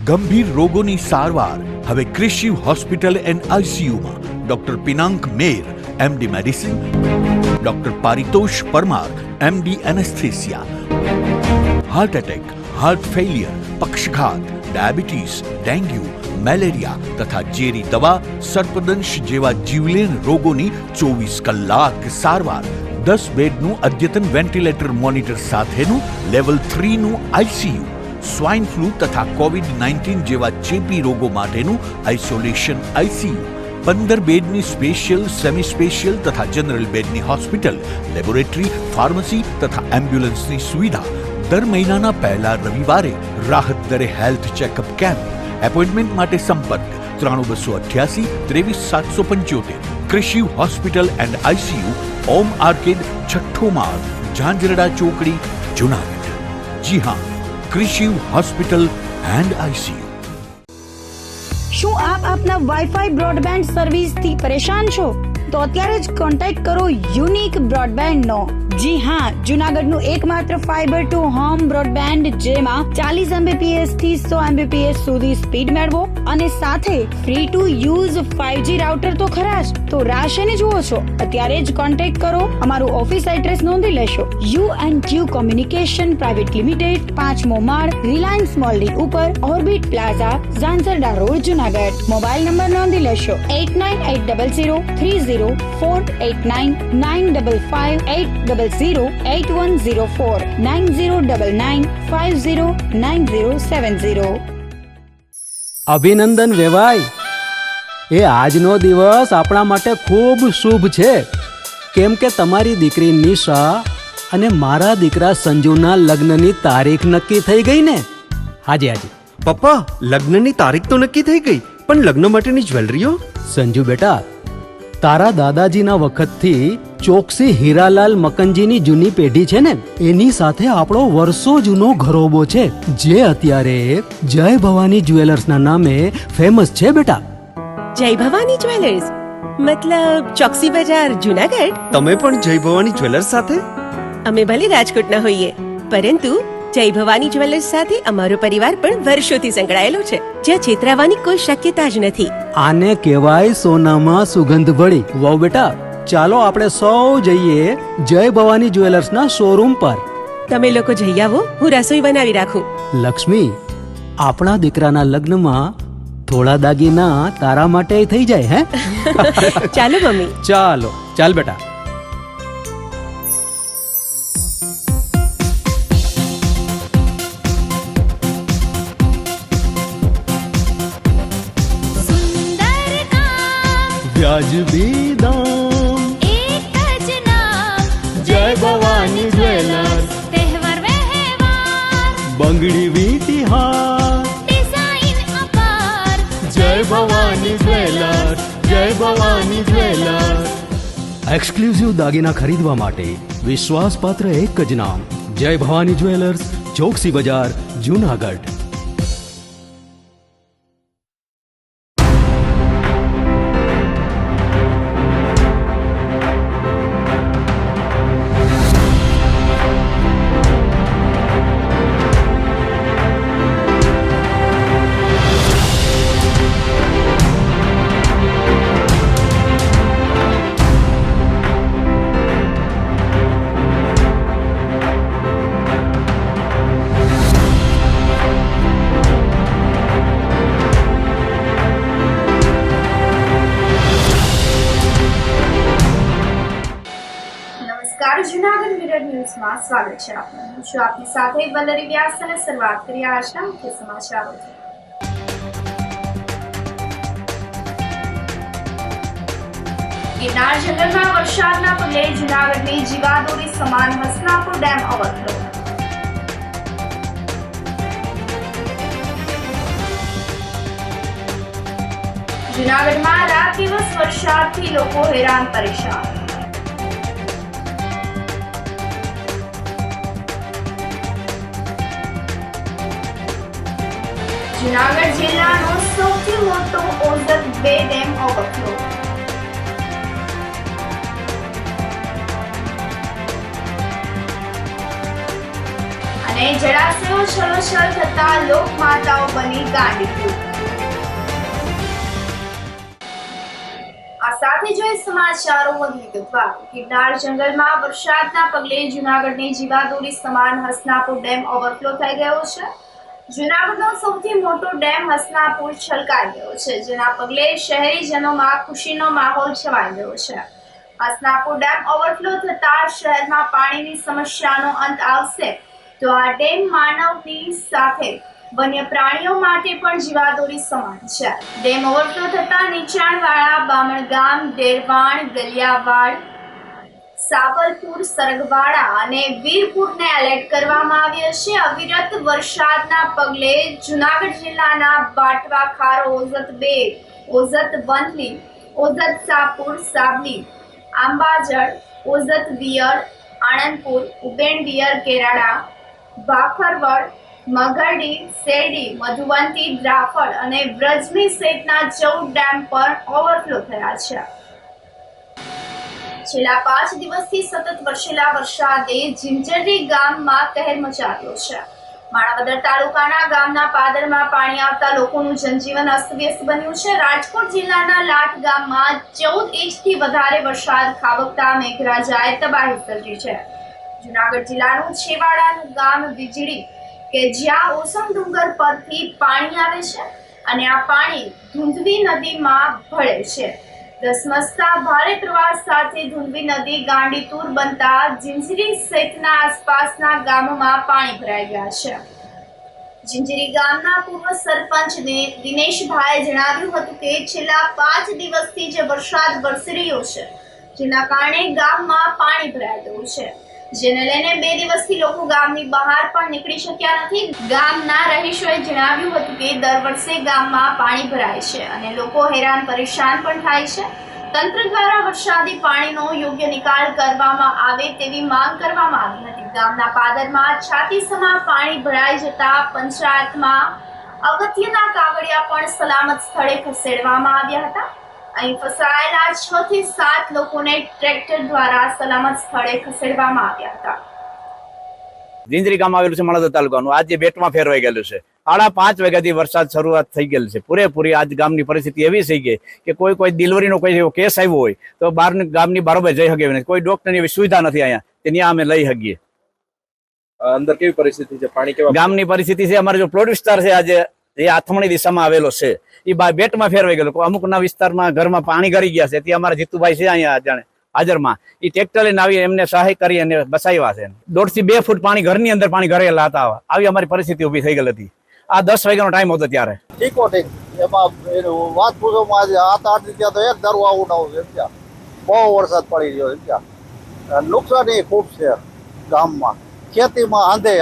ગંભીર રોગોની સારવાર હવે ક્રિશિવ હોસ્પિટલ એન્ડ આઈસીયુમાં doctor Pinank Mer MD medicine, doctor Paritosh Parmar MD anaesthesia, heart attack, heart failure, પક્ષઘાત, ડાયાબિટીસ, ડેન્ગ્યુ, મેલેરિયા તથા ઝેરી દવા, સર્પદંશ જેવા જીવલેણ રોગોની 24 કલાક સારવાર, 10 બેડનું અદ્યતન વેન્ટિલેટર મોનિટર સાથેનું લેવલ 3નું આઈસીયુ, સ્વાઇન ફ્લૂ તથા કોવિડ-19 જેવા ચેપી રોગો માટેનું આઇસોલેશન આઈસીયુ, 15 બેડની સ્પેશિયલ, સેમી સ્પેશિયલ તથા જનરલ બેડની હોસ્પિટલ, લેબોરેટરી, ફાર્મસી તથા એમ્બ્યુલન્સની સુવિધા, દર મહિનાના પહેલા રવિવારે રાહત દરે હેલ્થ ચેકઅપ કેમ્પ. એપોઇન્ટમેન્ટ માટે સંપર્ક 9288 23775. Krishiv hospital and ICU, Om arcade, છઠ્ઠો માળ, ઝાંઝરડા ચોકડી, જુનાગઢ. જી હા, ક્રિશિવ હોસ્પિટલ એન્ડ આઈસીયુ. શું આપ આપના વાઈફાઈ બ્રોડબેન્ડ સર્વિસથી પરેશાન છો? તો અત્યારે જ કોન્ટેક્ટ કરો યુનિક બ્રોડબેન્ડ નો. જી હા, જુનાગઢનું એકમાત્ર ફાઈબર ટુ હોમ બ્રોડબેન્ડ, જેમાં 40 Mbps થી 100 Mbps સુધી સ્પીડ મેળવો અને સાથે free to use 5G router તો ખરા જ. તો રાહ શેની જુઓ છો? અત્યારે જ કોન્ટેક્ટ કરો. અમારું ઓફિસ એડ્રેસ નોંધી લેશો. U&Q કોમ્યુનિકેશન પ્રાઇવેટ લિમિટેડ, 5મો માળ, રિલાયન્સ મોલની ઉપર, orbit plaza, Zanzarda road, Junagadh. Mobile number નોંધી લેશો 89800304899558008104 9099509070. અભિનંદન વેવાય. એ આજનો દિવસ આપણા માટે ખૂબ શુભ છે, કેમ કે તમારી દીકરી નિશા અને મારા દીકરા સંજુના લગ્નની તારીખ નક્કી થઈ ગઈ ને. હાજી હાજી પપ્પા, લગ્નની તારીખ તો નક્કી થઈ ગઈ, પણ લગ્ન માટેની જ્વેલરીઓ? સંજુ બેટા, તારા દાદાજીના વખતથી ચોકસી હીરાલાલ મકનજીની જૂની પેઢી છે ને, એની સાથે આપણો વર્ષો જૂનો ઘરોબો છે, જે અત્યારે જય ભવાની જ્વેલર્સના નામે ફેમસ છે બેટા. જય ભવાની જ્વેલર્સ મતલબ ચોકસી બજાર, જુનાગઢ? તમે પણ જય ભવાની જ્વેલર્સ સાથે? અમે ભલે રાજકોટના હોઈએ, પરંતુ જય ભવાની જ્વેલર્સ સાથે અમારો પરિવાર પણ વર્ષોથી સંકળાયેલો છે, જ્યાં છેતરાવાની કોઈ શક્યતા જ નથી. આને કહેવાય સોનામાં સુગંધ ભળી. વાવ બેટા, ચાલો આપણે સૌ જઈએ જય ભવાની જ્વેલર્સના શોરૂમ પર. તમે લોકો જઈ આવો, હું રસોઈ બનાવી રાખું. લક્ષ્મી, આપણા દીકરાના લગ્નમાં થોડા દાગીના તારા માટે થઈ જાય. હે ચાલો મમ્મી. ચાલો ચાલ બેટા. વ્યાજબી દામ, એક જ નામ, જય ભવાની જ્વેલર્સ. તહેવાર વ્યવહાર, બંગડી વીંટી હાર, ડિઝાઇન અપાર, જય ભવાની જ્વેલર્સ, જય ભવાની જ્વેલર્સ. એક્સક્લુઝિવ દાગીના ખરીદવા માટે વિશ્વાસપાત્ર એક જ નામ, જય ભવાની જ્વેલર્સ, ચોકસી બજાર, જુનાગઢ. જુનાગઢ મિરર ન્યૂઝમાં સ્વાગત છે આપનું. હું છું આપની સાથે વલ્લરી વ્યાસ અને શરૂઆત કરીએ આજના મુખ્ય સમાચારોથી. ગિરનાર જંગલમાં વરસાદના પગલે જુનાગઢની જીવાદોરી સમાન હસનાપુર ડેમ ઓવરફ્લો. જુનાગઢમાં રાત દિવસ વરસાદથી લોકો હેરાન પરેશાન. જુનાગઢ જિલ્લાનો સૌથી મોટો ઓઝર 2 ડેમ ઓવરફ્લો. અને જળાશયો છલોછલ થતા લોકમાતાઓ બની ગાંડીતુર। આ સાથે જોઈએ સમાચારો વધુ વિગતવાર। ગિરનાર જંગલમાં વરસાદના પગલે જૂનાગઢની જીવાદોરી સમાન હસનાપુર ડેમ ઓવરફ્લો થઈ ગયો છે। જૂનાગઢનો સૌથી મોટો ડેમ હસનાપુર છલકાઈ ગયો છે, જેના પગલે શહેરીજનોમાં ખુશીનો માહોલ છવાઈ ગયો છે। હસનાપુર ડેમ ઓવરફ્લો થતા શહેરમાં પાણીની સમસ્યાનો અંત આવશે, તો આ ડેમ માનવની સાથે વન્ય પ્રાણીઓ માટે પણ જીવાદોરી સમાન છે। ડેમ ઓવરફ્લો થતા નીચાણવાળા બામણગામ, ડેરવાણ, ગલિયાવાડ, સાવલપુર, સરગવાડા અને વીરપુરને એલર્ટ કરવામાં આવ્યા છે। અવિરત વરસાદના પગલે જૂનાગઢ જિલ્લાના બાટવા, ખારો, ઓઝત 2, ઓઝત વંથલી, ઓઝત સાપુર, સાબલી, આંબાજળ, ઓઝત વિયર, આણંદપુર, ઉબેણ વિયર, કેરાડા, ભાખરવડ, મગરડી, શેરડી, મધુવંતી, દ્રાફડ અને વ્રજમી સહિતના 14 ડેમ પર ઓવરફ્લો થયા છે। છેલ્લા 5 દિવસથી સતત વરસેલા વરસાદે ઝિંઝરી ગામમાં કહેર મચાવ્યો છે। માણાવદર તાલુકાના ગામના પાદરમાં પાણી આવતા લોકોનું જનજીવન અસ્તવ્યસ્ત બન્યું છે। રાજકોટ જિલ્લાના લાઠ ગામમાં 14 ઇંચથી વધારે વરસાદ ખાબકતા મેઘરાજાએ તબાહી સર્જી છે। જૂનાગઢ જિલ્લાનું છેવાડાનું ગામ વીજળી કે જ્યાં ઓસમ ડુંગર પરથી પાણી આવે છે અને આ પાણી ધુંધવી નદીમાં ભળે છે। ધસમસતા ભારે પ્રવાહ સાથે ધુંધવી નદી ગાંડીતુર બનતા ઝિંઝરી સહિતના આસપાસના ગામોમાં પાણી ભરાઈ ગયા છે। ઝિંઝરી ગામના પૂર્વ સરપંચ દિનેશભાઈએ જણાવ્યું હતું કે છેલ્લા 5 દિવસથી જે વરસાદ વરસી રહ્યો છે, જેના કારણે ગામમાં પાણી ભરાઈ ગયું છે, જેને લઈને 2 દિવસથી લોકો ગામની બહાર પણ નીકળી શક્યા નથી। ગામના રહીશોએ જણાવ્યું હતું કે દર વર્ષે ગામમાં પાણી ભરાય છે અને લોકો હેરાન પરેશાન પણ થાય છે। તંત્ર દ્વારા વરસાદી પાણીનો યોગ્ય નિકાલ કરવામાં આવે તેવી માંગ કરવામાં આવી હતી। ગામના પાદરમાં છાતીસમાં પાણી ભરાઈ જતા પંચાયતમાં અગત્યના કાવડિયા પણ સલામત સ્થળે ખસેડવામાં આવ્યા હતા। અહીં ફસાયેલા 6 થી 7 લોકોને ટ્રેક્ટર દ્વારા સલામત સ્થળે ખસેડવામાં આવ્યા હતા। ઝિંઝરી ગામ આવેલું છે માણાવદર તાલુકાનું, આજે બેટમાં ફેરવાઈ ગયેલું છે। 5:30 વાગ્યાથી વરસાદ શરૂઆત થઈ ગયેલ છે। પૂરેપૂરી આજ ગામની પરિસ્થિતિ એવી થઈ ગઈ કે કોઈ ડિલિવરીનો કોઈ એવો કેસ આવ્યો હોય તો બહાર ગામની બરોબર જઈ શકે નહીં। કોઈ ડોક્ટરની એવી સુવિધા નથી અહીંયા, ત્યાં અમે લઈ શકીએ। અંદર કેવી પરિસ્થિતિ છે? પાણી કેવા? ગામની પરિસ્થિતિ છે, અમારો જો પ્લોટ વિસ્તાર છે આજે એ આથમણી દિશામાં આવેલો છે, એ બેટમાં ફેરવાઈ ગયેલો। અમુકના વિસ્તારમાં ઘરમાં પાણી ગરી ગયા છે, ત્યાં અમારા જીતુભાઈ છે અહીંયા જાણે હાજરમાં, એ ટ્રેક્ટર લઈને આવી એમને સહાય કરી અને બસાવ્યા છે। 1.5 થી 2 ફૂટ પાણી ઘરની અંદર પાણી ઘરેલા હતા। આવી અમારી પરિસ્થિતિ ઊભી થઈ ગઈ હતી। આ 10 વાગ્યાનો ટાઈમ હતો ત્યારે। ઠીક એમાં વાત પૂછવામાં આજે 7-8 દિવસ તો એક ધારું આવું ના હોય, બહુ વરસાદ પડી રહ્યો છે। નુકસાની ખૂબ છે ગામમાં, ખેતીમાં આંધે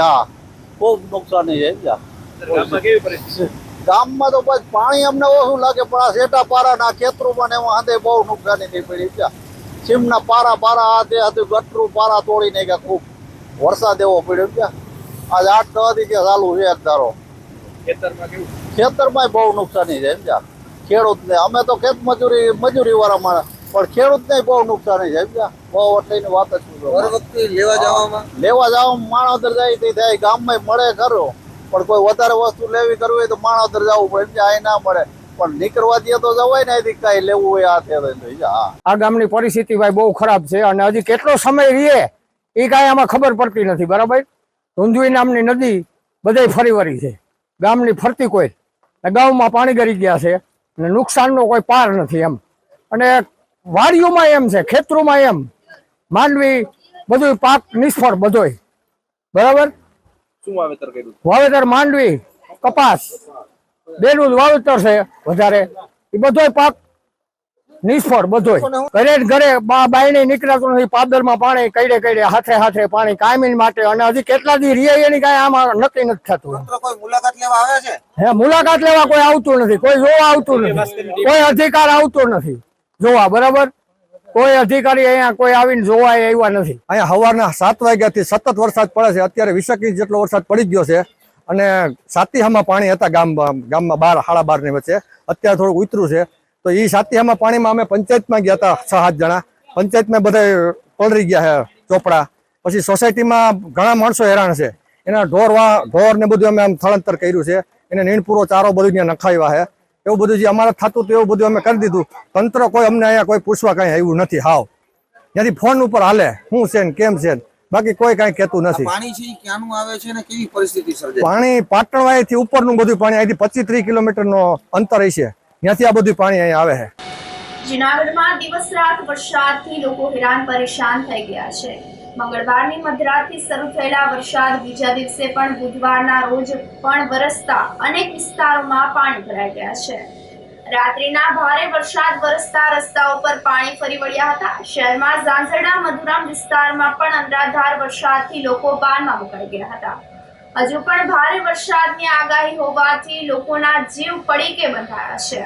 ખૂબ નુકસાની છે। ગામમાં કેવી પરિસ્થિતિ? ગામમાં તો બસ પાણી અમને ઓછું લાગે, પણ આ શેટા પારાના ખેતરોમાં ને એમાં આંધે બહુ નુકસાની થઈ પડી છે। સીમના પારા આધે ગટરું પારા તોડી નાખ્યા, ખૂબ વરસાદ એવો પડ્યો છે। આજ 8-9 દિવસ ચાલુ છે એક ધારો। ખેતરમાં કેવું? ખેતરમાં બહુ નુકસાની છે ખેડૂતને। અમે તો ખેત મજૂરી વાળા માણસ, પણ ખેડૂતને બહુ નુકસાની છે। બહુ એટલી વાત જ લેવા જવામાં માણાવદર જાય તે થાય, ગામમાં મળે ખરો, પણ કોઈ વધારે વસ્તુ લેવી કરવી હોય તો માણાવદર જવું પડે, અહીં ના મળે। પણ નીકળવા દે તો જવાય ને, કઈ લેવું હોય આ ગામની પરિસ્થિતિ ભાઈ બહુ ખરાબ છે અને હજી કેટલો સમય રહે એ કાંઈ આમાં ખબર પડતી નથી। બરાબર, ધુંધવી નામની નદી બધે ફરી વળી છે, ગામની ફરતી કોઈ, ગામમાં પાણી ગરી ગયા છે અને નુકસાનનો કોઈ પાર નથી એમ। અને વાડીઓમાં એમ છે, ખેતરોમાં એમ, માંડવી બધું પાક નિષ્ફળ બધોય। બરાબર, શું વાવેતર કર્યું? વાવેતર માંડવી, કપાસ, બેનું જ વાવેતર છે વધારે, એ બધોય પાક નિષ્ફળ બધોય। ઘરે બાયણે નીકળાતું નથી, પાદરમાં પાણી કઈડે હાથે પાણી કાયમી માટે, અને હજી કેટલા દી રીએ એની કાંઈ આમાં નક્કી નથી થતું। કોઈ મુલાકાત લેવા આવે છે? મુલાકાત લેવા કોઈ આવતું નથી, કોઈ જોવા આવતું નથી, કોઈ અધિકાર આવતો નથી જોવા। બરાબર, કોઈ અધિકારી અહીંયા કોઈ આવીને જોવા આવ્યા નથી। અહીંયા સવારના 7 વાગ્યાથી સતત વરસાદ પડે છે। અત્યારે 20 ઇંચ જેટલો વરસાદ પડી ગયો છે અને સાતીહામાં પાણી હતા ગામમાં 12-12 ની વચ્ચે, અત્યારે થોડુંક ઉતર્યું છે। તો એ સાતીહામાં પાણીમાં અમે પંચાયતમાં ગયા હતા 6-7 જણા, પંચાયતમાં બધા પલળી ગયા છે ચોપડા। પછી સોસાયટીમાં ઘણા માણસો હેરાન છે, એના ઢોર ને બધું અમે આમ સ્થળાંતર કર્યું છે. એને નીણપૂરો ચારો બધું ત્યાં નખાવ્યા છે. એવું બધું જે અમારે થતું હતું એવું બધું અમે કરી દીધું. તંત્ર કોઈ અમને અહીંયા કોઈ પૂછવા કઈ આવ્યું નથી. હાવ ત્યાંથી ફોન ઉપર હાલે શું છે ને કેમ છે, બાકી કોઈ કઈ કહેતું નથી. પાણી છે ક્યાંનું આવે છે ને કેવી પરિસ્થિતિ સર્જાય? પાણી પાટણવાથી ઉપરનું બધું પાણી અહીંથી 25-30 કિલોમીટરનો અંતર હશે, ત્યાંથી આ બધું પાણી અહીંયા આવે છે. જૂનાગઢમાં દિવસ રાત વરસાદથી લોકો હેરાન પરેશાન થઈ ગયા છે. મંગળવારની મધરાતથી શરૂ થયેલા વરસાદ બીજા દિવસે પણ બુધવારના રોજ પણ વરસતા અનેક વિસ્તારોમાં પાણી ભરાઈ ગયા છે. રાત્રિના ભારે વરસાદ વરસતા રસ્તાઓ પર પાણી ફરી વળ્યા હતા. શહેરમાં ઝાંઝરડા મધુરામ વિસ્તારમાં પણ અનરાધાર વરસાદથી લોકો બાનમાં મુકાઈ ગયા હતા. હજુ પણ ભારે વરસાદની આગાહી હોવાથી લોકોના જીવ પડીકે બંધાયા છે.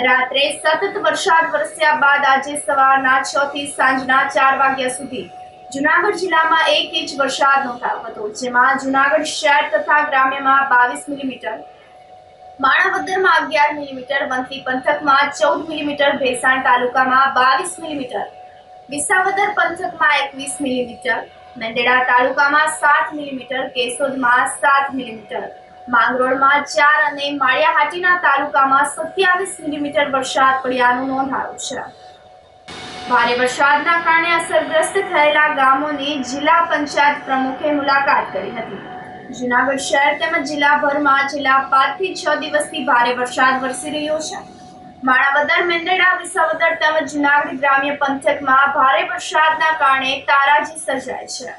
રાત્રે સતત વરસાદ વરસ્યા બાદ આજે સવારના 6 થી સાંજના 4 વાગ્યા સુધી જૂનાગઢ જિલ્લામાં 1 ઇંચ વરસાદ નોંધાયો હતો, જેમાં જૂનાગઢ શહેર તથા ગ્રામ્યમાં 22 મિલીમીટર, માણાવદરમાં 11 મિલીમીટર, વંથલી પંથકમાં 14 મિલીમીટર, ભેસાણ તાલુકામાં 22 મિલીમીટર, વિસાવદર પંથકમાં 21 મિલીમીટર, મેંદરડા તાલુકામાં 7 મિલીમીટર, કેશોદમાં 7 મિલીમીટર, માંગરોળમાં 4 અને માળિયાહાટીના તાલુકામાં 27 મિલીમીટર વરસાદ પડ્યાનું નોંધાયું છે. ભારે વરસાદના કારણે અસરગ્રસ્ત થયેલા ગામોની જિલ્લા પંચાયત પ્રમુખે મુલાકાત કરી હતી. જૂનાગઢ શહેર તેમજ જિલ્લાભરમાં છેલ્લા 5 થી 6 દિવસથી ભારે વરસાદ વરસી રહ્યો છે. માણાવદર, મેંદરડા, વિસાવદર તેમજ જૂનાગઢ ગ્રામ્ય પંથકમાં ભારે વરસાદના કારણે તારાજી સર્જાય છે,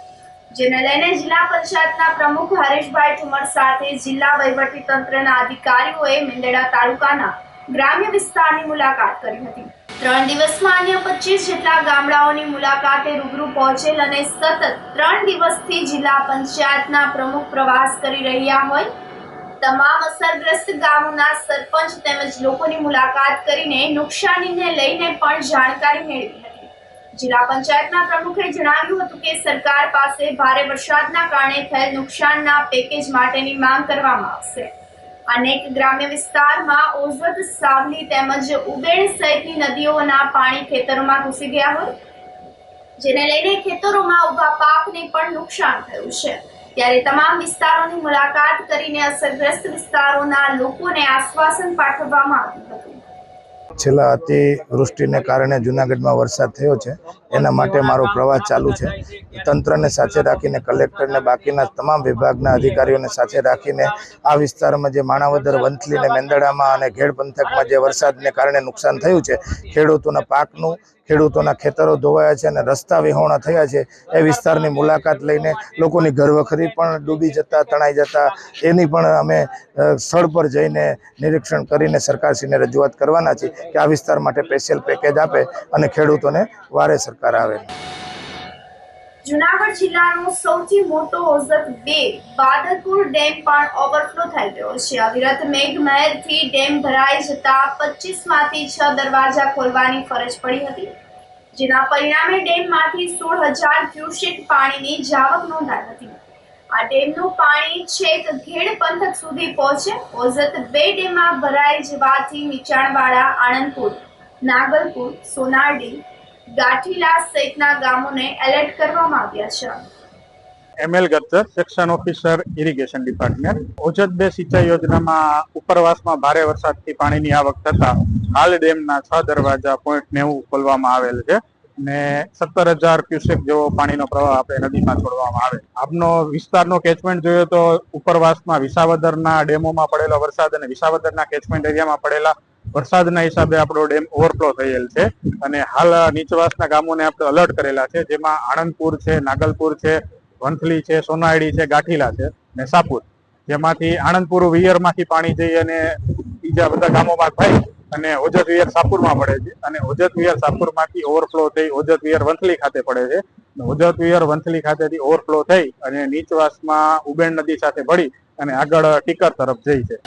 જેને લઈને જિલ્લા પંચાયતના પ્રમુખ હરેશભાઈ ઠુમર સાથે જિલ્લા વહીવટી તંત્રના અધિકારીઓએ મેંદરડા તાલુકાના ગ્રામ્ય વિસ્તારની મુલાકાત કરી હતી. 3 દિવસમાં અન્ય 25 જેટલા ગામડાઓની મુલાકાતે રૂબરૂ પહોંચેલ અને સતત 3 દિવસથી જિલ્લા પંચાયતના પ્રમુખ પ્રવાસ કરી રહ્યા હોય તમામ અસરગ્રસ્ત ગામોના સરપંચ તેમજ લોકોની મુલાકાત કરીને નુકસાનીને લઈને પણ જાણકારી મેળવી હતી. જિલ્લા પંચાયતના પ્રમુખે જણાવ્યું હતું કે સરકાર પાસે ભારે વરસાદના કારણે થયેલ નુકસાનના પેકેજ માટેની માંગ કરવામાં આવશે. અનેક ગ્રામ્ય વિસ્તારમાં ઓઝત, સાવલી તેમજ ઉબેણ સહિતની નદીઓના પાણી ખેતરોમાં ઘૂસી ગયા હોય, જેને લઈને ખેતરોમાં ઉભા પાકને પણ નુકસાન થયું છે. ત્યારે તમામ વિસ્તારોની મુલાકાત કરીને અસરગ્રસ્ત વિસ્તારોના લોકોને આશ્વાસન પાઠવવામાં આવ્યું હતું. છેલ્લા અતિવૃષ્ટિને કારણે જૂનાગઢમાં વરસાદ થયો છે, એના માટે મારો પ્રવાસ ચાલુ છે. તંત્રને સાથે રાખીને, કલેક્ટરને, બાકીના તમામ વિભાગના અધિકારીઓને સાથે રાખીને આ વિસ્તારમાં જે માણાવદર, વંથલી અને મેંદરડામાં અને ઘેડ પંથકમાં જે વરસાદને કારણે નુકસાન થયું છે, ખેડૂતોના પાકનું, ખેડૂતોના ખેતરો ધોવાયા છે અને રસ્તા વિહોણા થયા છે, એ વિસ્તારની મુલાકાત લઈને લોકોની ઘરવખરી પણ ડૂબી જતા, તણાઈ જતા, એની પણ અમે સ્થળ પર જઈને નિરીક્ષણ કરીને સરકારશ્રીને રજૂઆત કરવાના છીએ કે આ વિસ્તાર માટે સ્પેશિયલ પેકેજ આપે અને ખેડૂતોને વારે સરકાર આવે. જૂનાગઢ જિલ્લાનો સૌથી મોટો ઓઝત 2 બાદરપુર ડેમ પણ ઓવરફ્લો થઈ ગયો છે. અવિરત મેઘમહેરથી ડેમ ભરાઈ જતા 25માંથી 6 દરવાજા ખોલવાની ફરજ પડી હતી, જેના પરિણામે ડેમમાંથી 16,000 ક્યુસેક પાણીની જાવક નોંધાઈ હતી. આ ડેમનું પાણી છેક ઘેડ પંથક સુધી પહોંચે. ઓઝત 2 ડેમમાં ભરાઈ જવાથી નીચાણવાળા આણંદપુર, નાગલપુર, સોનારડી, ગાઠીલા સહિતના ગામોને એલર્ટ કરવામાં આવ્યા છે. ML Gattar, section officer, irrigation department. Ozat 2 સિંચાઈ યોજનામાં ઉપરવાસમાં ભારે વરસાદથી પાણીની આવક થતા હાલ ડેમના 6 દરવાજા 0.90 ખોલવામાં આવેલ છે અને 17,000 ક્યુસેક જેવો પાણીનો પ્રવાહ આપણે નદીમાં છોડવામાં આવે. આપનો વિસ્તારનો કેચમેન્ટ જોઈએ તો ઉપરવાસમાં વિસાવદરના ડેમોમાં પડેલો વરસાદ અને વિસાવદરના કેચમેન્ટ એરિયામાં પડેલા વરસાદના હિસાબે આપણો ડેમ ઓવરફ્લો થયેલ છે અને હાલ નીચવાસના ગામોને આપણે અલર્ટ કરેલા છે, જેમાં આણંદપુર છે, નાગલપુર છે, વંથલી છે, સોનારડી છે, ગાઠીલા છે અને સાપુર, જેમાંથી આણંદપુર વિયરમાંથી પાણી જઈ અને બીજા બધા ગામોમાં થઈ અને ઓઝત વિયર સાપુરમાં પડે છે અને ઓઝત વિયર સાપુરમાંથી ઓવરફ્લો થઈ ઓઝત વિયર વંથલી ખાતે પડે છે. ઓઝત વિયર વંથલી ખાતેથી ઓવરફ્લો થઈ અને નીચવાસમાં ઉબેણ નદી સાથે ભળી અને આગળ ટીકર તરફ જઈ છે.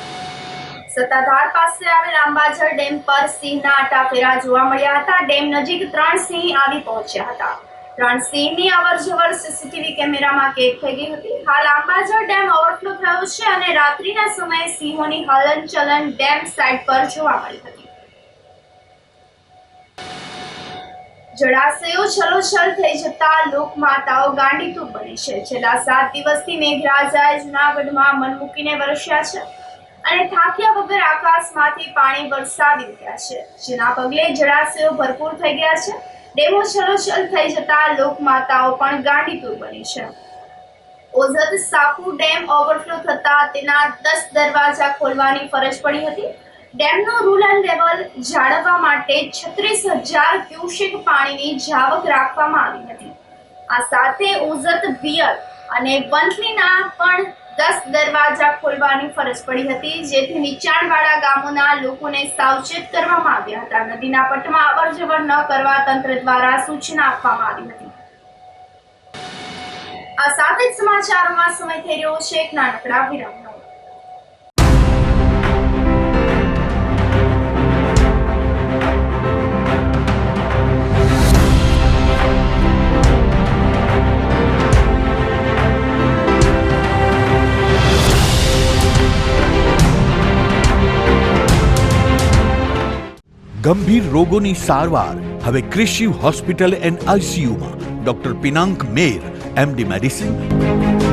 સત્તાધાર પાસે આવેલ અંબાજર ડેમ પર સિંહના આટાફેરા જોવા મળ્યા હતા. ડેમ નજીક 3 સિંહ આવી પહોંચ્યા હતા. 3 સિંહની અવરજવર સીસીટીવી કેમેરામાં કેદ થઈ ગઈ હતી. હાલ અંબાજર ડેમ ઓવરફ્લો થયો છે અને રાત્રિના સમયે સિંહોની હલનચલન ડેમ સાઇડ પર જોવા મળી હતી. જળાશયો છલોછલ થઈ જતા લોકમાતાઓ ગાંડીતુર બની છે. છેલ્લા 7 દિવસથી મેઘરાજાએ જૂનાગઢમાં મન મૂકીને વરસ્યા છે અને થાક્યા વગર આકાશમાંથી પાણી વરસાદી રહ્યા છે, જેના પગલે જળાશયો ભરપૂર થઈ ગયા છે. ડેમો છલોછલ થઈ જતા લોકમાતાઓ પણ ગાંડીતુર બની છે. ઓઝત સાપુ ડેમ ઓવરફ્લો થતા તેના 10 દરવાજા ખોલવાની ફરજ પડી હતી. ડેમનો રૂરલ લેવલ જાળવવા માટે 36,000 ક્યુસેક પાણીની જાવક રાખવામાં આવી હતી. આ સાથે ઓઝત બિયર અને વંથલીના પણ 10 દરવાજા ખોલવાની ફરજ પડી હતી, જેથી નીચાણવાળા ગામોના લોકોને સાવચેત કરવામાં આવ્યા હતા. નદીના પટમાં અવરજવર ન કરવા તંત્ર દ્વારા સૂચના આપવામાં આવી હતી. આ સાથે જ સમાચારોમાં સમય થઈ રહ્યો છે એક નાનકડા વિરામનો. ગંભીર રોગોની સારવાર હવે કૃષિ હોસ્પિટલ એન્ડ આઈસીયુમાં doctor Pinank Mer MD medicine,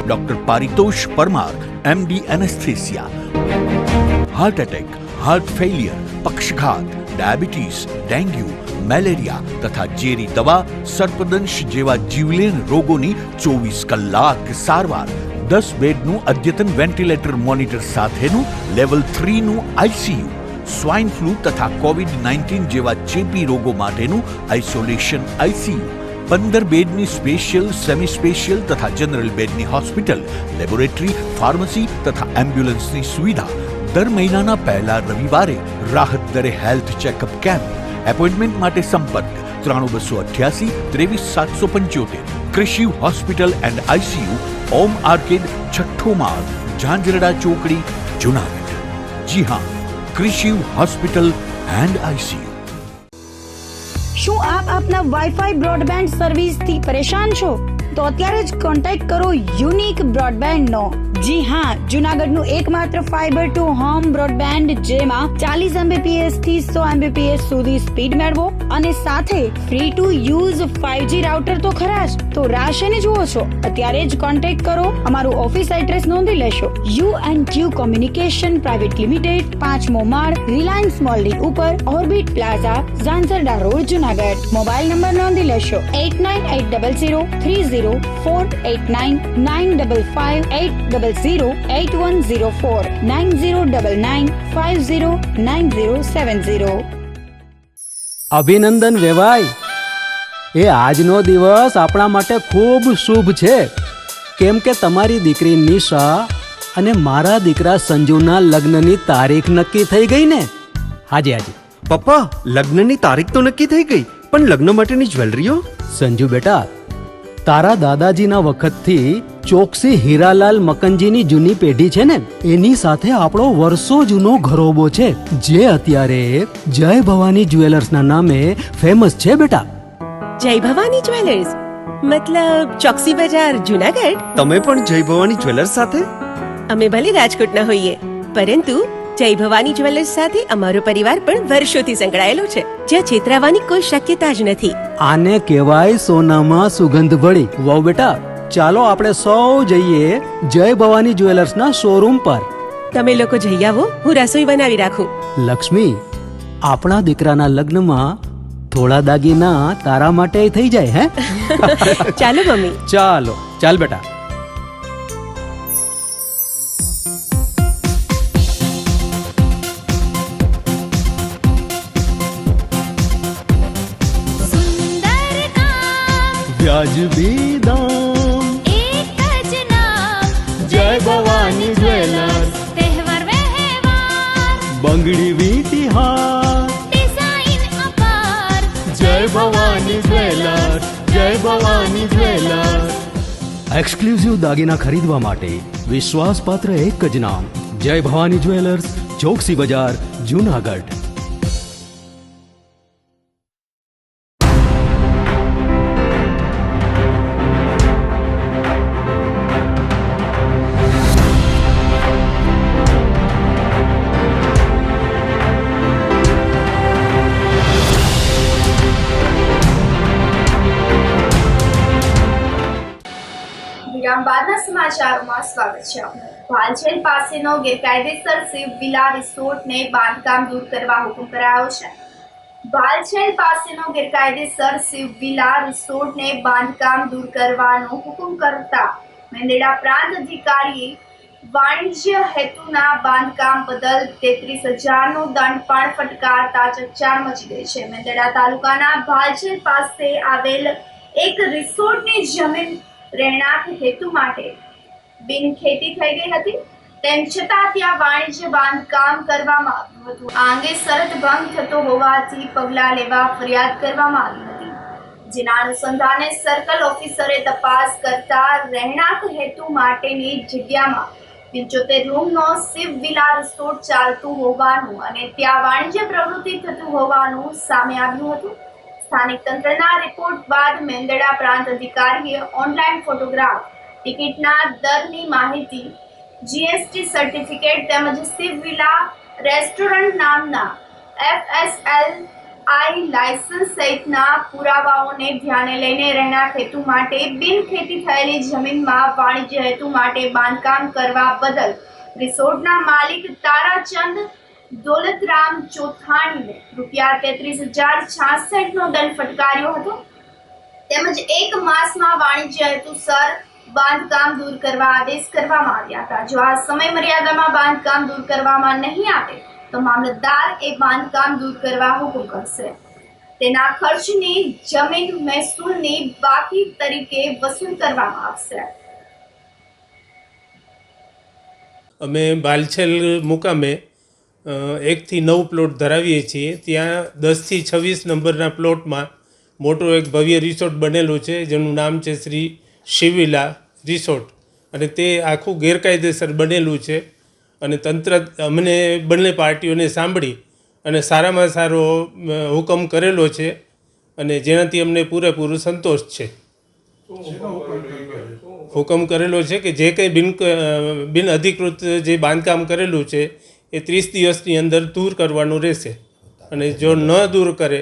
doctor Paritosh Parmar MD anaesthesia, heart attack, heart failure, પક્ષઘાત, ડાયાબિટીસ, ડેન્ગ્યુ, મેલેરિયા તથા ઝેરી દવા, સર્પદંશ જેવા જીવલેણ રોગોની 24 કલાક સારવાર. 10 બેડનું અદ્યતન વેન્ટિલેટર મોનિટર સાથેનું લેવલ 3નું આઈસીયુ, સ્વાઇન ફ્લૂ તથા કોવિડ-19 જેવા ચેપી રોગો માટેનું આઇસોલેશન આઈસીયુ, 15 બેડની સ્પેશિયલ, સેમી સ્પેશિયલ તથા જનરલ બેડની હોસ્પિટલ, લેબોરેટરી, ફાર્મસી તથા એમ્બ્યુલન્સની સુવિધા. દર મહિનાના પહેલા રવિવારે રાહત દરે હેલ્થ ચેકઅપ કેમ્પ. એપોઇન્ટમેન્ટ માટે સંપર્ક 9288 23775. કૃષિ hospital and ICU, Om arcade, છઠ્ઠો માળ, ઝાંઝરડા ચોકડી, જુનાગઢ. જી હા, કૃષિ હોસ્પિટલ એન્ડ આઈસીયુ. શું આપ આપના વાઈફાઈ બ્રોડબેન્ડ સર્વિસથી પરેશાન છો? તો અત્યારે જ કોન્ટેક્ટ કરો યુનિક બ્રોડબેન્ડ નો. જી હા, જુનાગઢનું એકમાત્ર ફાઈબર ટુ હોમ બ્રોડબેન્ડ, જેમાં 40 Mbps થી 100 Mbps સુધી સ્પીડ મેળવો અને સાથે free to use 5G router તો ખરા જ. તો રાહ શેને જુઓ છો? અત્યારે જ કોન્ટેક્ટ કરો. અમારું ઓફિસ એડ્રેસ નોંધી લેશો. U&Q કોમ્યુનિકેશન પ્રાઇવેટ લિમિટેડ, 5મો માળ, રિલાયન્સ મોલની ઉપર, orbit plaza, Zanzarda road, Junagadh. Mobile number નોંધી લેશો 89803048995580808104 9099509070. અભિનંદન વેવાય. એ આજનો દિવસ આપણા માટે ખૂબ શુભ છે, કેમ કે તમારી દીકરી નિશા અને મારા દીકરા સંજુના લગ્નની તારીખ નક્કી થઈ ગઈ ને. હાજી હાજી પપ્પા, લગ્નની તારીખ તો નક્કી થઈ ગઈ, પણ લગ્ન માટેની જ્વેલરીઓ? સંજુ બેટા, તારા દાદાજીના વખતથી ચોકસી હીરાલાલ મકનજીની જૂની પેઢી છે ને, એની સાથે આપણો વર્ષો જૂનો ઘરોબો છે, જે અત્યારે જય ભવાની જ્વેલર્સના નામે ફેમસ છે બેટા. જય ભવાની જ્વેલર્સ મતલબ ચોકસી બજાર, જુનાગઢ? તમે પણ જય ભવાની જ્વેલર્સ સાથે? અમે ભલે રાજકોટના હોઈએ, પરંતુ જય ભવાની જ્વેલર્સ સાથે અમારો પરિવાર પણ વર્ષોથી સંકળાયેલો છે, જ્યાં છેતરાવાની કોઈ શક્યતા જ નથી. આને કહેવાય સોનામાં સુગંધ ભળી. વહુ બેટા, ચાલો આપણે સૌ જઈએ જય ભવાની જ્વેલર્સના શોરૂમ પર. તમે લોકો જઈ આવો, હું રસોઈ બનાવી રાખું. લક્ષ્મી, આપણા દીકરાના લગ્નમાં થોડા દાગીના તારા માટે થઈ જાય. હે ચાલો મમ્મી. ચાલો ચાલ બેટા. વ્યાજબી દામ, એક જ નામ, જય ભવાની જ્વેલર્સ. તહેવાર વ્યવહાર, બંગડી વીટી હાર, ડિઝાઇન અપાર, જય ભવાની જ્વેલર્સ, જય ભવાની જ્વેલર્સ. એક્સક્લુઝિવ દાગીના ખરીદવા માટે વિશ્વાસપાત્ર એક જ નામ, જય ભવાની જ્વેલર્સ, ચોકસી બજાર, જુનાગઢ. વિરામ બાદના સમાચારોમાં સ્વાગત છે આપનું. ભાલછેલ પાસેનો ગેરકાયદેસર શિવ વિલા રિસોર્ટને બાંધકામ દૂર કરવા હુકમ કરાયો છે. ભાલછેલ પાસેનો ગેરકાયદેસર શિવ વિલા રિસોર્ટને બાંધકામ દૂર કરવાનો હુકમ કરતા મેંદરડા પ્રાંત અધિકારીએ વાણિજ્ય હેતુના બાંધકામ બદલ 33,000નો દંડ પણ ફટકારતા ચકચાર મચી ગઈ છે. મેંદરડા તાલુકાના ભાલછેલ પાસે આવેલ એક રિસોર્ટની જમીન રહેણાંક હેતુ માટે બિનખેતી થઈ ગઈ હતી. તેમ છતાં ત્યાં વાણિજ્ય બાંધકામ કરવામાં આવ્યું હતું. આ અંગે શરત ભંગ થતો હોવાથી પગલાં લેવા ફરિયાદ કરવામાં આવી હતી, જેના અનુસંધાને સર્કલ ઓફિસરે તપાસ કરતા રહેણાંક હેતુ માટેની જગ્યામાં 75 રૂમનો શિવ વિલા રિસોર્ટ ચાલતું હોવાનું અને ત્યાં વાણિજ્ય પ્રવૃત્તિ થતું હોવાનું સામે આવ્યું હતું. સ્થાનિક તંત્રના રિપોર્ટ બાદ મેંદરડા પ્રાંત અધિકારીએ ઓનલાઈન ફોટોગ્રાફ, ટિકિટના દરની માહિતી, જીએસટી સર્ટિફિકેટ તેમજ શિવ વિલા રેસ્ટોરન્ટ નામના FSLI લાયસન્સ સહિતના પુરાવાઓને ધ્યાને લઈને રહેણાંક હેતુ માટે બિનખેતી થયેલી જમીનમાં વાણિજ્ય હેતુ માટે બાંધકામ કરવા બદલ રિસોર્ટના માલિક તારાચંદ દોલતરામ ચોથાણીને ₹33,066નો દંડ ફટકાર્યો હતો. તેમજ 1 માસમાં વાણિજ્ય હેતુસર બાંધકામ દૂર કરવા આદેશ કરવામાં આવ્યા હતા. જો આ સમય મર્યાદામાં બાંધકામ દૂર કરવામાં નહીં આવે તો મામલતદાર એ બાંધકામ દૂર કરવા હુકમ કરશે. તેના ખર્ચની જમીન મહેસૂલની બાકી તરીકે વસૂલ કરવામાં આવશે. અમે ભાલછેલ મુકામે 1 થી 9 પ્લોટ ધરાવીએ છીએ. ત્યાં 10 થી 26 નંબરના પ્લોટમાં મોટો એક ભવ્ય રિસોર્ટ બનેલો છે, જેનું નામ છે શ્રી શિવવિલા રિસોર્ટ, અને તે આખું ગેરકાયદેસર બનેલું છે. અને તંત્ર અમને બંને પાર્ટીઓને સાંભળી અને સારામાં સારો હુકમ કરેલો છે, અને જેનાથી અમને પૂરેપૂરો સંતોષ છે. હુકમ કરેલો છે કે જે કંઈ બિન અધિકૃત જે બાંધકામ કરેલું છે એ 30 દિવસની અંદર દૂર કરવાનું રહેશે, અને જો ન દૂર કરે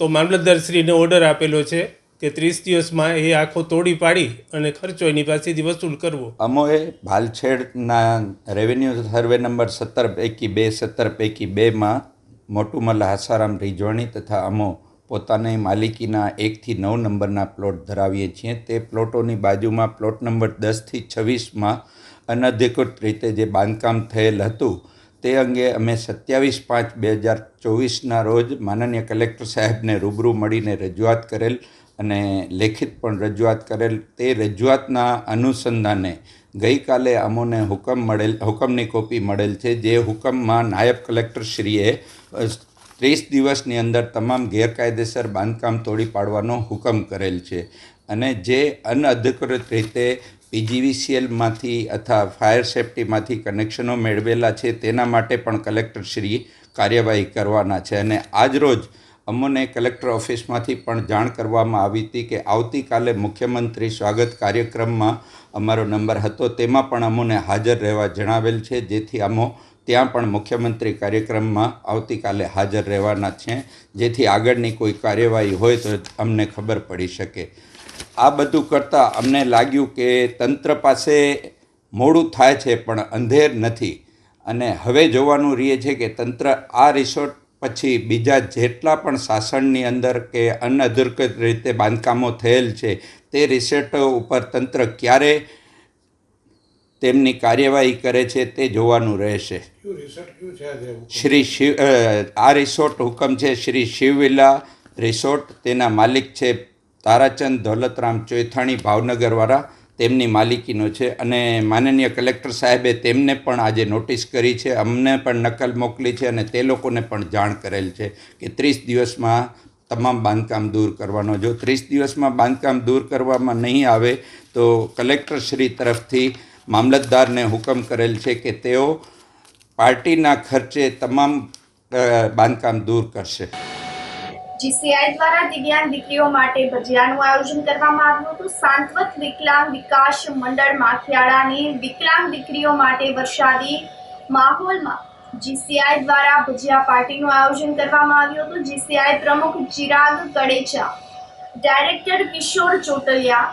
તો મામલતદારશ્રીને ઓર્ડર આપેલો છે કે 30 દિવસમાં એ આખો તોડી પાડી અને ખર્ચો એની પાસેથી વસૂલ કરવો. અમોએ ભાલછેડના રેવન્યુ સર્વે નંબર 17 પૈકી 2, 17 પૈકી 2માં મોટુમલ હાસારામ રીજવાણી તથા અમો પોતાની માલિકીના 1 થી 9 નંબરના પ્લોટ ધરાવીએ છીએ. તે પ્લોટોની બાજુમાં પ્લોટ નંબર 10 થી 26માં અનધિકૃત રીતે જે બાંધકામ થયેલ હતું તે અંગે અમે 27/5/2024ના રોજ માનનીય કલેક્ટર સાહેબને રૂબરૂ મળીને રજૂઆત કરેલ અને લેખિત પણ રજૂઆત કરેલ. તે રજૂઆતના અનુસંધાને ગઈકાલે અમોને હુકમની કોપી મળેલ છે. જે હુકમમાં નાયબ કલેક્ટરશ્રીએ 30 દિવસની અંદર તમામ ગેરકાયદેસર બાંધકામ તોડી પાડવાનો હુકમ કરેલ છે, અને જે અનઅધિકૃત રીતે PGVCLમાંથી અથવા ફાયર સેફ્ટીમાંથી કનેક્શનો મેળવેલા છે તેના માટે પણ કલેક્ટરશ્રી કાર્યવાહી કરવાના છે. અને આજરોજ અમને કલેક્ટર ઓફિસમાંથી પણ જાણ કરવામાં આવી હતી કે આવતીકાલે મુખ્યમંત્રી સ્વાગત કાર્યક્રમમાં અમારો નંબર હતો, તેમાં પણ અમને હાજર રહેવા જણાવેલ છે, જેથી અમો ત્યાં પણ મુખ્યમંત્રી કાર્યક્રમમાં આવતીકાલે હાજર રહેવાના છે, જેથી આગળની કોઈ કાર્યવાહી હોય તો અમને ખબર પડી શકે. આ બધું કરતાં અમને લાગ્યું કે તંત્ર પાસે મોડું થાય છે પણ અંધેર નથી, અને હવે જોવાનું રહે છે કે તંત્ર આ રિસોર્ટ પછી બીજા જેટલા પણ શાસનની અંદર કે અનઅધિકૃત રીતે બાંધકામો થયેલ છે તે રિસોર્ટો ઉપર તંત્ર ક્યારે તેમની કાર્યવાહી કરે છે તે જોવાનું રહેશે. આ રિસોર્ટ હુકમ છે શ્રી શિવવિલા રિસોર્ટ. તેના માલિક છે તારાચંદ દોલતરામ ચોથાણી ભાવનગરવાળા, તેમની માલિકીનો છે. અને માનનીય કલેક્ટર સાહેબે તેમને પણ આજે નોટિસ કરી છે, અમને પણ નકલ મોકલી છે, અને તે લોકોને પણ જાણ કરેલ છે કે 30 દિવસમાં તમામ બાંધકામ દૂર કરવાનો. જો 30 દિવસમાં બાંધકામ દૂર કરવામાં નહીં આવે તો કલેક્ટરશ્રી તરફથી મામલતદારને હુકમ કરેલ છે કે તેઓ પાર્ટીના ખર્ચે તમામ બાંધકામ દૂર કરશે. GCI દ્વારા દિવ્યાંગ દીકરીઓ માટે ભજીયાનું આયોજન કરવામાં આવ્યું હતું. સાંતવત વિકલાંગ વિકાસ મંડળ માખિયાળાની વિકલાંગ દીકરીઓ માટે વરસાદી માહોલમાં GCI દ્વારા ભજીયા પાર્ટીનું આયોજન કરવામાં આવ્યું હતું. GCI પ્રમુખ ચિરાગ કડેચા, ડાયરેક્ટર કિશોર ચોટલિયા,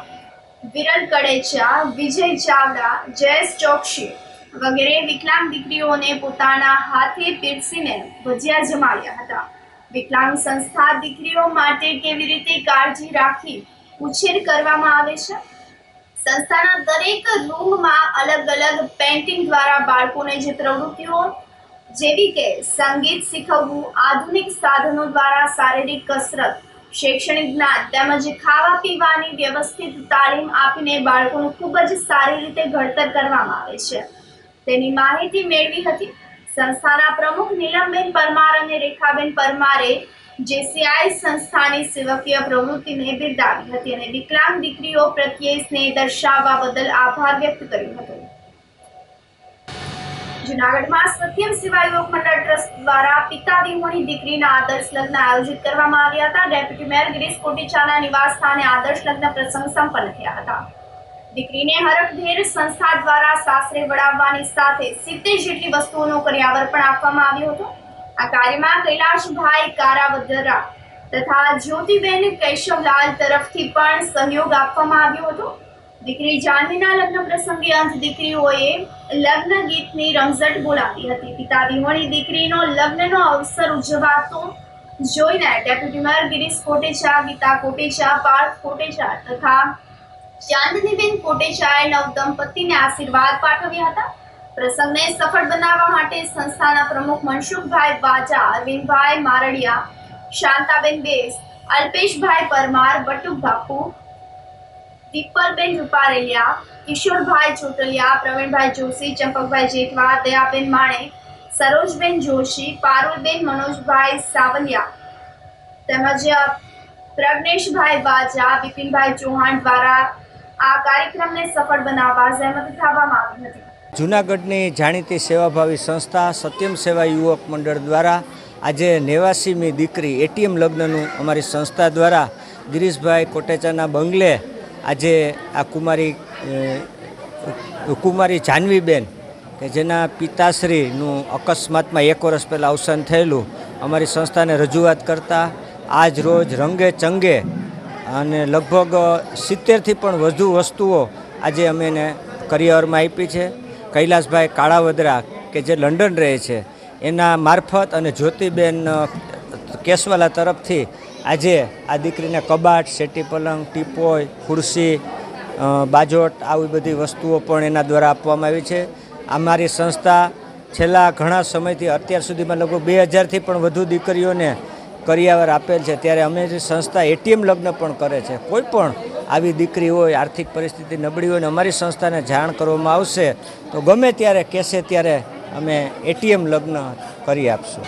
વિરલ કડેચા, વિજય ચાવડા, જયેશ ચોકસી વગેરે વિકલાંગ દીકરીઓને પોતાના હાથે પીરસીને ભજીયા જમાડ્યા હતા. વિકલાંગ સંસ્થા દીકરીઓ માટે કેવી રીતે કાળજી રાખી ઉછેર કરવામાં આવે છે? સંસ્થાના દરેક રૂમમાં અલગ અલગ પેઇન્ટિંગ દ્વારા બાળકોને જે પ્રવૃત્તિઓ જેવી કે સંગીત શીખવવું, આધુનિક સાધનો દ્વારા શારીરિક કસરત, શૈક્ષણિક જ્ઞાન તેમજ ખાવા પીવાની વ્યવસ્થિત તાલીમ આપીને બાળકોનું ખૂબ જ સારી રીતે ઘડતર કરવામાં આવે છે તેની માહિતી મેળવી હતી. સંસ્થાના પ્રમુખ નીલમબેન પરમાર અને રેખાબેન પરમારે જેસીઆઈ સંસ્થાની સેવકીય પ્રવૃત્તિને બિરદાવી હતી અને વિકલાંગ દીકરીઓ પ્રત્યે સ્નેહ દર્શાવવા બદલ આભાર વ્યક્ત કર્યો હતો. જૂનાગઢમાં સત્યમ સેવા યુવક મંડળ ટ્રસ્ટ દ્વારા પિતા વિહોણી દીકરીના આદર્શ લગ્ન આયોજિત કરવામાં આવ્યા હતા. ડેપ્યુટી મેયર ગિરીશ કોટેચાના નિવાસ સ્થાને આદર્શ લગ્ન પ્રસંગ સંપન્ન થયા હતા. દીકરીને હરખભેર સંસ્થા દ્વારા સાસરે વડાવવાની સાથે 70 જેટલી વસ્તુઓનો કરિયાવર પણ આપવામાં આવ્યો હતો. આ કાર્યમાં કૈલાશભાઈ કારાવદરા તથા જ્યોતિબેન કેશવલાલ તરફથી પણ સહયોગ આપવામાં આવ્યો હતો. દીકરી જાનવીના લગ્ન પ્રસંગે અંત દીકરીઓએ લગ્ન ગીતની રમઝટ બોલાવી હતી. પિતા વિહોણી દીકરીનો લગ્નનો અવસર ઉજવાતો જોઈને ડેપ્યુટી મેયર ગિરીશ કોટેચા, ગીતા કોટેચા, પાર્થ કોટેચા તથા ચાંદનીબેન કોટેચાએ નવદંપતિને આશીર્વાદ પાઠવ્યા હતા. પ્રસંગને સફળ બનાવવા માટે સંસ્થાના પ્રમુખ મનસુખભાઈ વાજા, અરવિંદભાઈ મારડિયા, શાંતાબેન બેસ, અલ્પેશભાઈ પરમાર, બટુક બાપુ, દીપલબેન રૂપારેલિયા, કિશોરભાઈ ચોટલિયા, પ્રવીણભાઈ જોશી, ચંપકભાઈ જેઠવા, દયાબેન માણેક, સરોજબેન જોશી, પારુલબેન મનોજભાઈ સાવલિયા તેમજ પ્રજ્ઞેશભાઈ વાજા, બિપિનભાઈ ચૌહાણ દ્વારા આ કાર્યક્રમને સફળ બનાવવા જહેમત ઉઠાવવામાં આવી હતી. જૂનાગઢની જાણીતી સેવાભાવી સંસ્થા સત્યમ સેવા યુવક મંડળ દ્વારા આજે 89મી દીકરી એટીએમ લગ્નનું અમારી સંસ્થા દ્વારા ગિરીશભાઈ કોટેચાના બંગલે આજે આ કુમારી જાનવીબેન કે જેના પિતાશ્રીનું અકસ્માતમાં 1 વર્ષ પહેલાં અવસાન થયેલું અમારી સંસ્થાને રજૂઆત કરતા આજ રોજ રંગે ચંગે અને લગભગ 70થી પણ વધુ વસ્તુઓ આજે અમે એને કરિયાવરમાં આપી છે. કૈલાશભાઈ કાળાવદરા કે જે લંડન રહે છે એના મારફત અને જ્યોતિબેન કેશવાલા તરફથી આજે આ દીકરીને કબાટ, સેટી પલંગ, ટીપોય, ખુરશી, બાજોટ આવી બધી વસ્તુઓ પણ એના દ્વારા આપવામાં આવી છે. અમારી સંસ્થા છેલ્લા ઘણા સમયથી અત્યાર સુધીમાં લગભગ 2000થી પણ વધુ દીકરીઓને કરિયાવર આપેલ છે. ત્યારે અમારી સંસ્થા એટીએમ લગ્ન પણ કરે છે. કોઈ પણ આવી દીકરી હોય, આર્થિક પરિસ્થિતિ નબળી હોય ને અમારી સંસ્થાને જાણ કરવામાં આવશે તો ગમે ત્યારે કહેશે ત્યારે અમે એટીએમ લગ્ન કરી આપશું.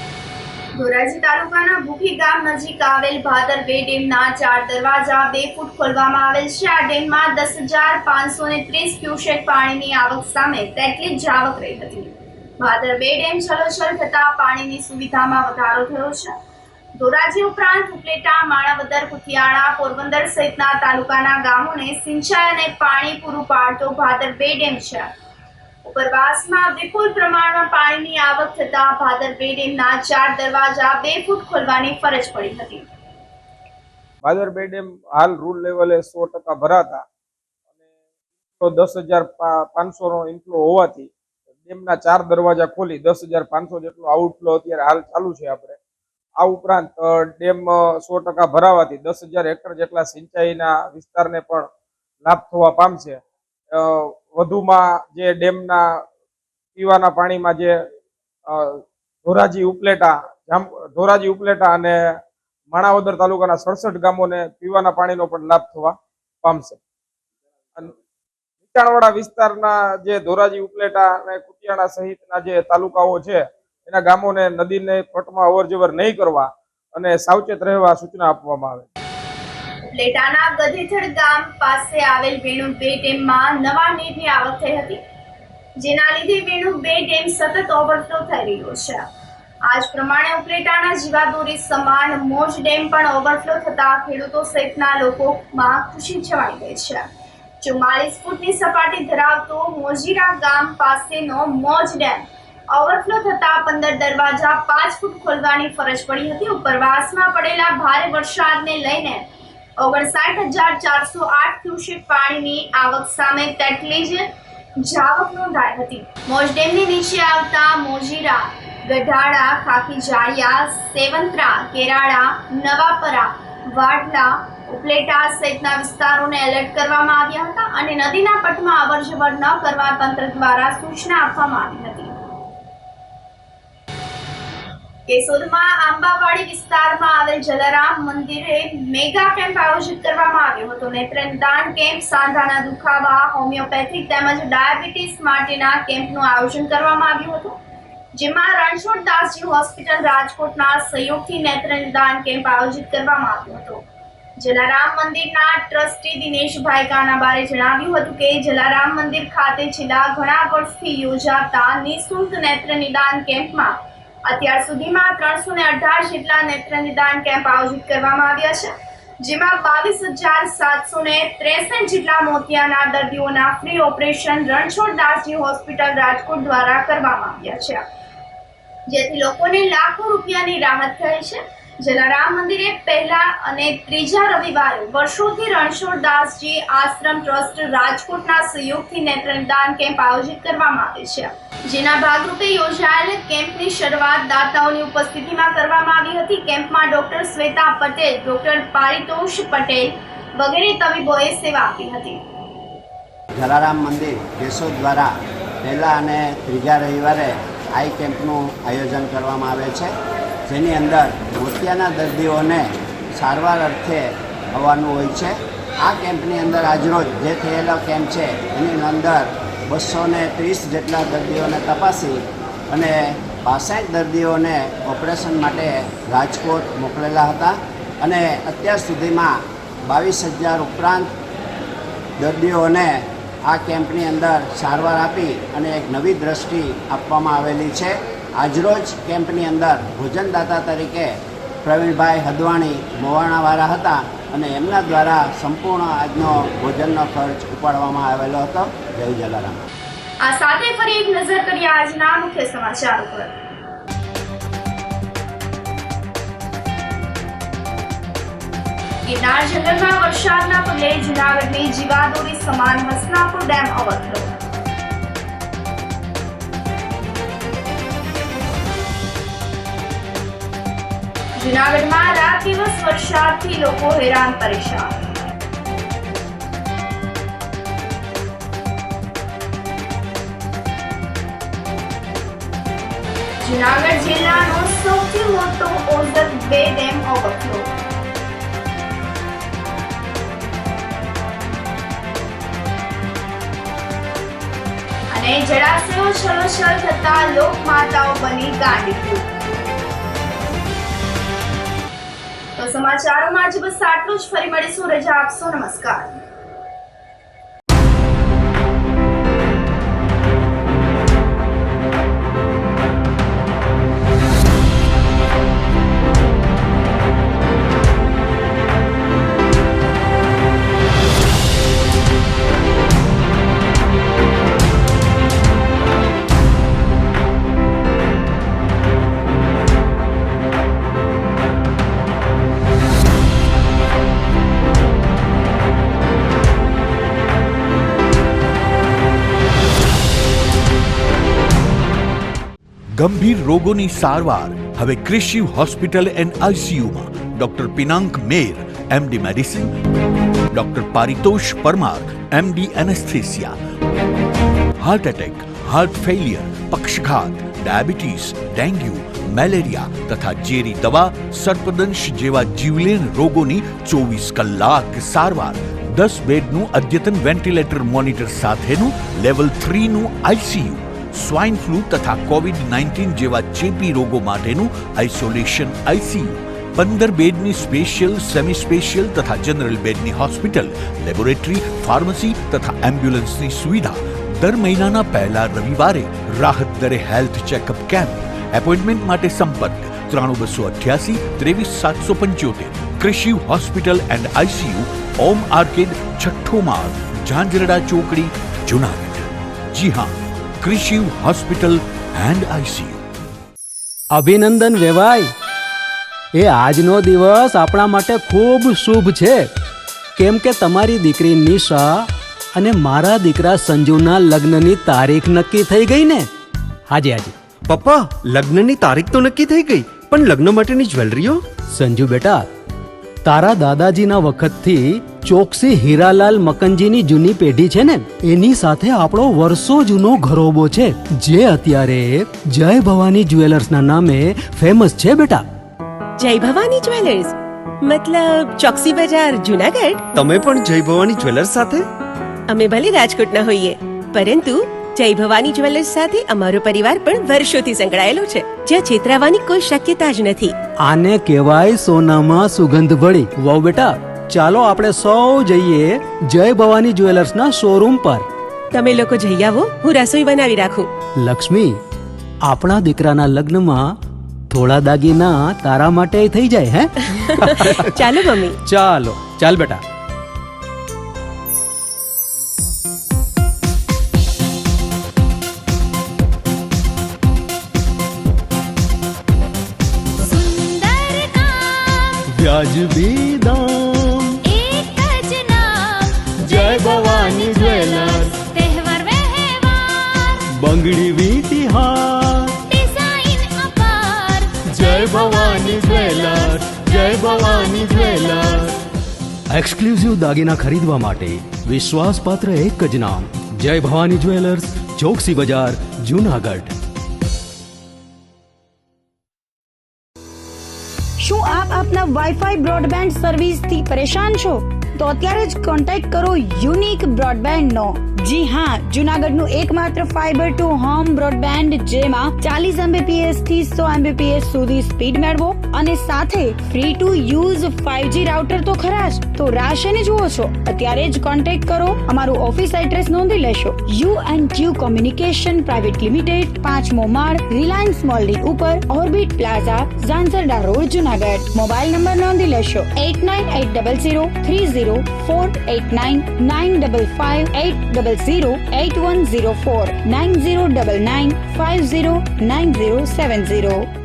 ધોરાજી તાલુકાના ભૂખી ગામ નજીક આવેલ ભાદર 2 ડેમના 4 દરવાજા 2 ફૂટ ખોલવામાં આવેલ છે. આ ડેમમાં 10,530 ક્યુસેક પાણીની આવક સામે તેટલી જ આવક રહી હતી. ભાદર 2 ડેમ છલોછલ થતા પાણીની સુવિધામાં વધારો થયો છે. ધોરાજી ઉપરાંત ઉપલેટા, માણાવદર, કુતિયાણા, પોરબંદર સહિતના તાલુકાના ગામોને સિંચાઈ અને પાણી પૂરું પાડતો ભાદર 2 ડેમ છે. ઉપરવાસમાં વિપુલ પ્રમાણમાં પાણીની આવક થતા ભાદર 2 ડેમના 4 દરવાજા 2 ફૂટ ખોલવાની ફરજ પડી હતી. ભાદર 2 ડેમ હાલ રૂલ લેવલે 100% ભરાતા અને 10,500 નો ઇનફ્લો હોવાથી ડેમના 4 દરવાજા ખોલી 10,500 જેટલો આઉટફ્લો અત્યારે હાલ ચાલુ છે. આપણે આ ઉપરાંત ડેમ 100% ભરાવાથી 10,000 હેક્ટર જેટલા સિંચાઈના વિસ્તારને પણ લાભ થવા પામશે. વધુમાં જે ડેમના પીવાના પાણીમાં જે ધોરાજી ઉપલેટા અને માણાવદર તાલુકાના 67 ગામોને પીવાના પાણીનો પણ લાભ થવા પામશે. નીચાણવાળા વિસ્તારના જે ધોરાજી, ઉપલેટા અને કુતિયાણા સહિતના જે તાલુકાઓ છે એના ગામોને નદીને પટમાં અવરજવર નહીં કરવા અને સાવચેત રહેવા સૂચના આપવામાં આવે. ઉપલેટાના ગધેથડ ગામ પાસે આવેલ વેણુ 2 ડેમમાં નવા નીરની આવક થઈ હતી, જેના લીધે વેણુ 2 ડેમ સતત ઓવરફ્લો થઈ રહ્યો છે. આજ પ્રમાણે ઉપલેટાના જીવાદોરી સમાન મોજ ડેમ પણ ઓવરફ્લો થતા ખેડૂતો સહિતના લોકોમાં ખુશી છવાઈ ગઈ છે. 44 ફૂટની સપાટી ધરાવતો મોજીરા ગામ પાસેનો મોજ ડેમ ઓવરફ્લો થતા 15 દરવાજા 5 ફૂટ ખોલવાની ફરજ પડી હતી. ઉપરવાસમાં પડેલા ભારે વરસાદને લઈને 59,408 ક્યુસેક પાણીની આવક સામે તેટલી જ જાવક નોંધાઈ હતી. મોજ ડેમની નીચે આવતા મોજીરા, ગઢાડા, ખાખીજાળિયા, સેવંત્રા, કેરાળા, નવાપરા, વાડલા, ઉપલેટા સહિતના વિસ્તારોને એલર્ટ કરવામાં આવ્યા હતા અને નદીના પટમાં અવરજવર ન કરવા તંત્ર દ્વારા સૂચના આપવામાં આવી હતી. કેશોદમાં આંબાવાડી વિસ્તારમાં આવેલ જલારામ મંદિરે મેગા કેમ્પ આયોજિત કરવામાં આવ્યો હતો. નેત્રદાન કેમ્પ, સાંધાના દુખાવા, હોમિયોપેથિક તેમજ ડાયાબિટીસ માટેના કેમ્પનું આયોજન કરવામાં આવ્યું હતું, જેમાં રણછોડદાસજી હોસ્પિટલ રાજકોટના સહયોગથી નેત્રદાન કેમ્પ આયોજિત કરવામાં આવ્યો હતો. જલારામ મંદિરના ટ્રસ્ટી દિનેશભાઈ કાનાબારે જણાવ્યું હતું કે જલારામ મંદિર ખાતે છેલ્લા ઘણા વર્ષથી યોજાતા નિઃશુલ્ક નેત્ર નિદાન કેમ્પમાં અત્યાર સુધીમાં 318 જેટલા નેત્ર નિદાન કેમ્પ આયોજિત કરવામાં આવ્યા છે, જેમાં 22,763 જેટલા મોતિયાના દર્દીઓના free operation Ranchhoddasji hospital Rajkot દ્વારા કરવામાં આવ્યા છે, જેથી લોકોને લાખો રૂપિયાની રાહત થઈ છે. જલારામ મંદિરે પહેલા અને ત્રીજા રવિવારે વર્ષોથી રણછોડદાસજી આશ્રમ ટ્રસ્ટ રાજકોટના સહયોગથી નેત્રદાન કેમ્પ આયોજિત કરવામાં આવે છે, જેના ભાગરૂપે યોજાયેલ કેમ્પની શરૂઆત દાતાઓની ઉપસ્થિતિમાં કરવામાં આવી હતી. કેમ્પમાં ડોક્ટર શ્વેતા પટેલ, ડોક્ટર પારિતોષ પટેલ વગેરે તબીબોએ સેવા આપી હતી. જલારામ મંદિર કેશોદ દ્વારા પહેલા અને ત્રીજા રવિવારે આઈ કેમ્પનું આયોજન કરવામાં આવે છે, જેની અંદર મોતિયાના દર્દીઓને સારવાર અર્થે આવવાનું હોય છે. આ કેમ્પની અંદર આજરોજ જે થયેલો કેમ્પ છે એની અંદર 230 જેટલા દર્દીઓને તપાસી અને 65 દર્દીઓને ઓપરેશન માટે રાજકોટ મોકલેલા હતા અને અત્યાર સુધીમાં 22,000 ઉપરાંત દર્દીઓને આ કેમ્પની અંદર સારવાર આપી અને એક નવી દ્રષ્ટિ આપવામાં આવેલી છે. આજરોજ કેમ્પની અંદર ભોજનદાતા તરીકે પ્રવીણભાઈ હદવાણી મોવાણાવાળા હતા અને એમના દ્વારા સંપૂર્ણ આજનો ભોજનનો ખર્ચ ઉપાડવામાં આવેલો હતો. જય જલારામ. આ સાથે ફરી એક નજર કરીએ આજના મુખ્ય સમાચારો પર. ગિરનાર જંગલમાં વરસાદના પગલે જૂનાગઢની જીવાદોરી સમાન હસનાપુર ડેમ ઓવરફ્લો. જૂનાગઢમાં રાત દિવસ વરસાદથી લોકો હેરાન પરેશાન. જૂનાગઢ જિલ્લાનો સૌથી મોટો ઓઝત 2 ડેમ ઓવરફ્લો. અને જળાશયો છલોછલ થતા લોકમાતાઓ બની ગાંડીતુર. તો સમાચારોમાં આજે બસ આટલું જ. ફરી મળીશું. રજા આપશો. નમસ્કાર. ગંભીર રોગોની સારવાર હવે ક્રિશિવ હોસ્પિટલ એન્ડ આઈસીયુમાં doctor Pinank Mer, MD medicine, doctor Paritosh Parmar, MD anaesthesia. Heart attack, heart failure, પક્ષઘાત, ડાયાબિટીસ, ડેન્ગ્યુ, મેલેરિયા તથા ઝેરી દવા, સર્પદંશ જેવા જીવલેણ રોગોની 24 કલાક સારવાર. 10 બેડનું અદ્યતન વેન્ટિલેટર મોનિટર સાથેનું લેવલ 3નું આઈસીયુ. સ્વાઇન ફ્લૂ તથા કોવિડ-19 જેવા ચેપી રોગો માટેનું આઇસોલેશન આઈસીયુ. 15 બેડની સ્પેશિયલ, સેમી સ્પેશિયલ તથા જનરલ બેડની હોસ્પિટલ, લેબોરેટરી, ફાર્મસી તથા એમ્બ્યુલન્સની સુવિધા. દર મહિનાના પહેલા રવિવારે રાહત દરે હેલ્થ ચેકઅપ કેમ્પ. એપોઇન્ટમેન્ટ માટે સંપર્ક 9288 23775. Krishiv hospital and ICU, Om arcade, છઠ્ઠો માળ, ઝાંઝરડા ચોકડી, જૂનાગઢ. જી હા, ક્રિશિવ હોસ્પિટલ એન્ડ આઈસીયુ. અભિનંદન વેવાઈ, એ આજનો દિવસ આપણા માટે ખૂબ શુભ છે. કેમ કે તમારી દીકરી નિશા અને મારા દીકરા સંજુના લગ્નની તારીખ નક્કી થઈ ગઈ ને. હાજી હાજી. પપ્પા, લગ્નની તારીખ તો નક્કી થઈ ગઈ, પણ લગ્ન માટેની જ્વેલરીઓ? સંજુ બેટા, તારા દાદાજીના વખતથી ચોકસી હીરાલાલ મકનજીની જૂની પેઢી છે ને, એની સાથે આપણો વર્ષો જૂનો ઘરોબો છે, જે અત્યારે જય ભવાની જ્વેલર્સના નામે ફેમસ છે બેટા. જય ભવાની જ્વેલર્સ મતલબ ચોકસી બજાર જુનાગઢ? તમે પણ જય ભવાની જ્વેલર્સ સાથે? અમે ભલે રાજકોટના હોઈએ, પરંતુ જય ભવાની જ્વેલર્સ સાથે અમારો પરિવાર પણ વર્ષોથી સંકળાયેલો છે, જ્યાં છેતરાવાની કોઈ શક્યતા જ નથી. આને કહેવાય સોનામાં સુગંધ ભળી. વાવ બેટા, ચાલો આપણે સૌ જઈએ જય ભવાની જ્વેલર્સના શોરૂમ પર. તમે લોકો જઈ આવો, હું રસોઈ બનાવી રાખું. લક્ષ્મી, આપણા દીકરાના લગ્નમાં થોડા દાગીના તારા માટે થઈ જાય. હે ચાલો મમ્મી. ચાલો ચાલ બેટા. વ્યાજબી દામ, એક જ નામ, જય ભવાની જ્વેલર્સ. તહેવાર વ્યવહાર, બંગડી વીટી હાર, ડિઝાઇન અપાર, જય ભવાની જ્વેલર્સ, જય ભવાની જ્વેલર્સ. એક્સક્લુઝિવ દાગીના ખરીદવા માટે વિશ્વાસપાત્ર એક જ નામ, જય ભવાની જ્વેલર્સ, ચોકસી બજાર, જૂનાગઢ. શું આપ આપના વાઈફાઈ બ્રોડબેન્ડ સર્વિસથી પરેશાન છો? તો અત્યારે જ કોન્ટેક્ટ કરો યુનિક બ્રોડબેન્ડ નો. જી હા, જુનાગઢનું એકમાત્ર ફાઈબર ટુ હોમ બ્રોડબેન્ડ, જેમાં 40 Mbps થી 100 Mbps સુધી સ્પીડ મેળવો અને સાથે free to use 5G router તો ખરા જ. તો રાહ શેની જુઓ છો? અત્યારે જ કોન્ટેક્ટ કરો. અમારું ઓફિસ એડ્રેસ નોંધી લેશો. U&Q કોમ્યુનિકેશન પ્રાઇવેટ લિમિટેડ, 5મો માળ, રિલાયન્સ મોલની ઉપર, orbit plaza, Zanzarda road, Junagadh. Mobile number નોંધી લેશો 89800304899955800810 9099509070.